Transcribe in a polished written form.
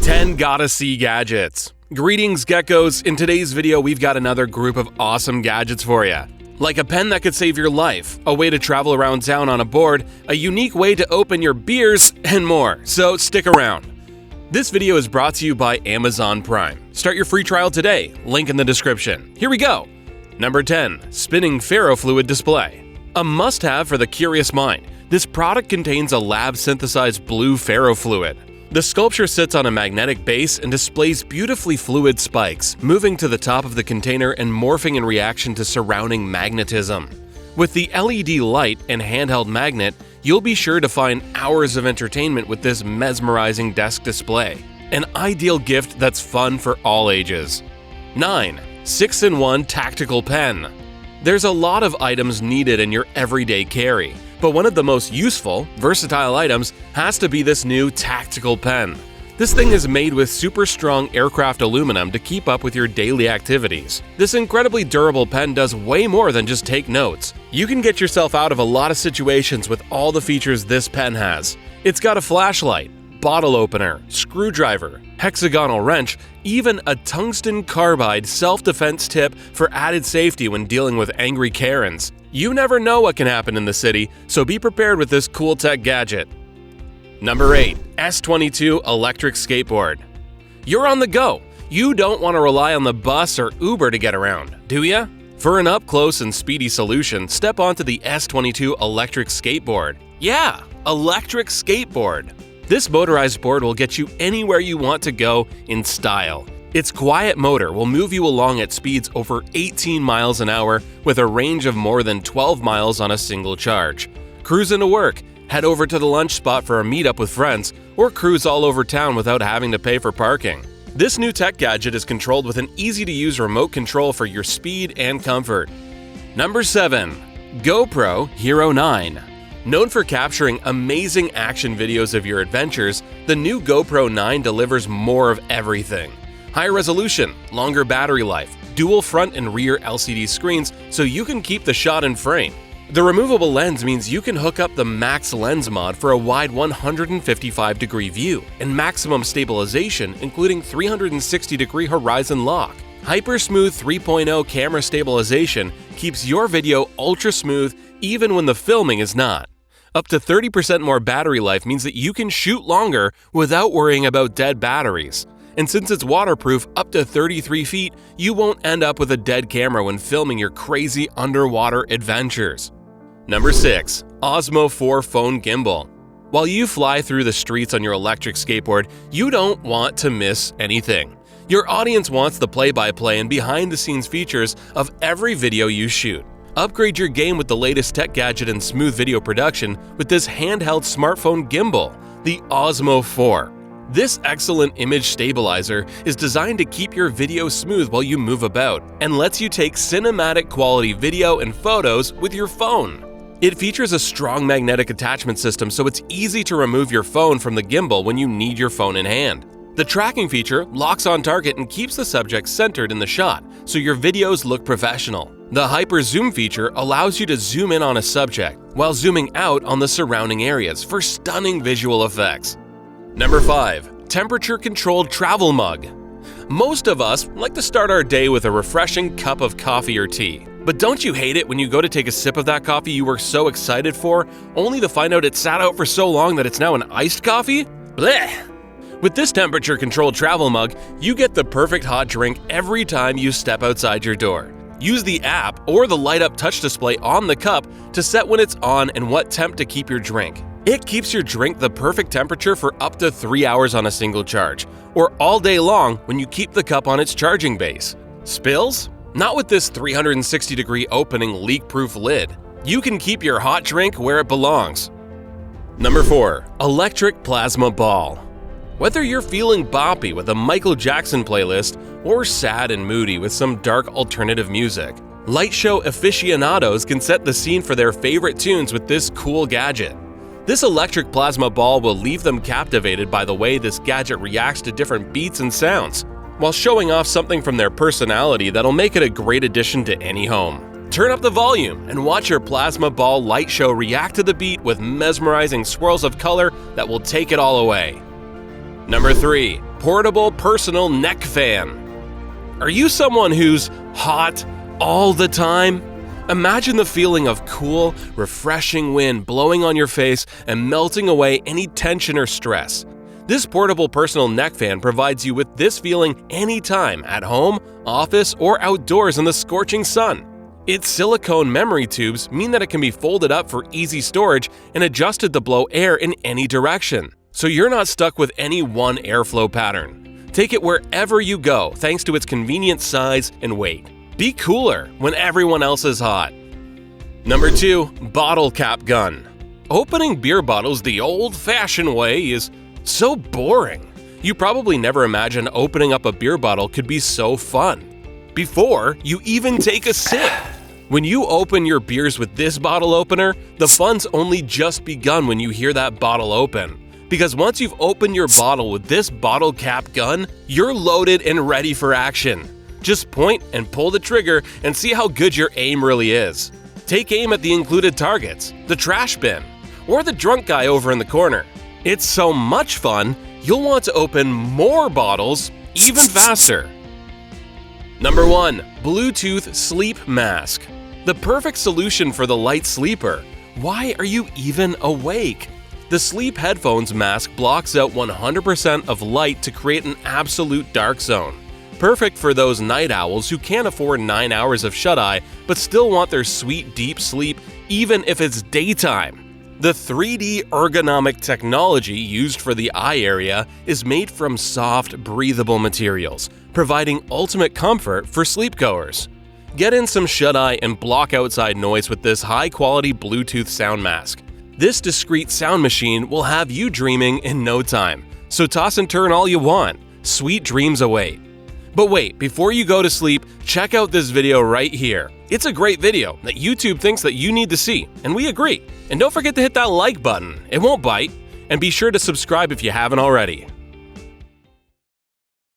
10 Gotta See Gadgets. Greetings, geckos. In today's video, we've got another group of awesome gadgets for you. Like a pen that could save your life, a way to travel around town on a board, a unique way to open your beers, and more. So stick around. This video is brought to you by Amazon Prime. Start your free trial today, link in the description. Here we go. Number 10. Spinning Ferrofluid Display. A must-have for the curious mind. This product contains a lab-synthesized blue ferrofluid. The sculpture sits on a magnetic base and displays beautifully fluid spikes, moving to the top of the container and morphing in reaction to surrounding magnetism. With the LED light and handheld magnet, you'll be sure to find hours of entertainment with this mesmerizing desk display. An ideal gift that's fun for all ages. 9. 6-in-1 Tactical Pen. There's a lot of items needed in your everyday carry, but one of the most useful, versatile items has to be this new tactical pen. This thing is made with super strong aircraft aluminum to keep up with your daily activities. This incredibly durable pen does way more than just take notes. You can get yourself out of a lot of situations with all the features this pen has. It's got a flashlight, bottle opener, screwdriver, hexagonal wrench, even a tungsten carbide self-defense tip for added safety when dealing with angry Karens. You never know what can happen in the city, so be prepared with this cool tech gadget. Number 8. S22 Electric Skateboard. You're on the go. You don't want to rely on the bus or Uber to get around, do ya? For an up-close and speedy solution, step onto the S22 Electric Skateboard. Yeah, electric skateboard. This motorized board will get you anywhere you want to go in style. Its quiet motor will move you along at speeds over 18 miles an hour with a range of more than 12 miles on a single charge. Cruise into work, head over to the lunch spot for a meetup with friends, or cruise all over town without having to pay for parking. This new tech gadget is controlled with an easy-to-use remote control for your speed and comfort. Number 7. GoPro Hero 9. Known for capturing amazing action videos of your adventures, the new GoPro 9 delivers more of everything. High resolution, longer battery life, dual front and rear LCD screens so you can keep the shot in frame. The removable lens means you can hook up the Max Lens mod for a wide 155-degree view and maximum stabilization, including 360-degree horizon lock. Hyper-Smooth 3.0 camera stabilization keeps your video ultra-smooth even when the filming is not. Up to 30% more battery life means that you can shoot longer without worrying about dead batteries. And since it's waterproof up to 33 feet, you won't end up with a dead camera when filming your crazy underwater adventures. Number 6. Osmo 4 Phone Gimbal. While you fly through the streets on your electric skateboard, you don't want to miss anything. Your audience wants the play-by-play and behind-the-scenes features of every video you shoot. Upgrade your game with the latest tech gadget and smooth video production with this handheld smartphone gimbal, the Osmo 4. This excellent image stabilizer is designed to keep your video smooth while you move about and lets you take cinematic quality video and photos with your phone. It features a strong magnetic attachment system, so it's easy to remove your phone from the gimbal when you need your phone in hand. The tracking feature locks on target and keeps the subject centered in the shot, so your videos look professional. The Hyper Zoom feature allows you to zoom in on a subject while zooming out on the surrounding areas for stunning visual effects. Number 5. Temperature-controlled travel mug. Most of us like to start our day with a refreshing cup of coffee or tea. But don't you hate it when you go to take a sip of that coffee you were so excited for, only to find out it sat out for so long that it's now an iced coffee? Blech! With this temperature-controlled travel mug, you get the perfect hot drink every time you step outside your door. Use the app or the light-up touch display on the cup to set when it's on and what temp to keep your drink. It keeps your drink the perfect temperature for up to 3 hours on a single charge, or all day long when you keep the cup on its charging base. Spills? Not with this 360-degree opening leak-proof lid. You can keep your hot drink where it belongs. Number 4. Electric Plasma Ball. Whether you're feeling boppy with a Michael Jackson playlist or sad and moody with some dark alternative music, light show aficionados can set the scene for their favorite tunes with this cool gadget. This electric plasma ball will leave them captivated by the way this gadget reacts to different beats and sounds, while showing off something from their personality that'll make it a great addition to any home. Turn up the volume and watch your plasma ball light show react to the beat with mesmerizing swirls of color that will take it all away. Number 3. Portable Personal Neck Fan. Are you someone who's hot all the time? Imagine the feeling of cool, refreshing wind blowing on your face and melting away any tension or stress. This portable personal neck fan provides you with this feeling anytime at home, office, or outdoors in the scorching sun. Its silicone memory tubes mean that it can be folded up for easy storage and adjusted to blow air in any direction, so you're not stuck with any one airflow pattern. Take it wherever you go thanks to its convenient size and weight. Be cooler when everyone else is hot. Number 2. Bottle Cap Gun. Opening beer bottles the old-fashioned way is so boring. You probably never imagined opening up a beer bottle could be so fun. Before you even take a sip. When you open your beers with this bottle opener, the fun's only just begun when you hear that bottle open. Because once you've opened your bottle with this bottle cap gun, you're loaded and ready for action. Just point and pull the trigger and see how good your aim really is. Take aim at the included targets, the trash bin, or the drunk guy over in the corner. It's so much fun, you'll want to open more bottles even faster. Number 1. Bluetooth Sleep Mask. The perfect solution for the light sleeper. Why are you even awake? The sleep headphones mask blocks out 100% of light to create an absolute dark zone. Perfect for those night owls who can't afford 9 hours of shut-eye but still want their sweet deep sleep even if it's daytime. The 3D ergonomic technology used for the eye area is made from soft, breathable materials, providing ultimate comfort for sleepgoers. Get in some shut-eye and block outside noise with this high-quality Bluetooth sound mask. This discreet sound machine will have you dreaming in no time, so toss and turn all you want. Sweet dreams await. But wait, before you go to sleep, check out this video right here. It's a great video that YouTube thinks that you need to see, and we agree. And don't forget to hit that like button, it won't bite. And be sure to subscribe if you haven't already.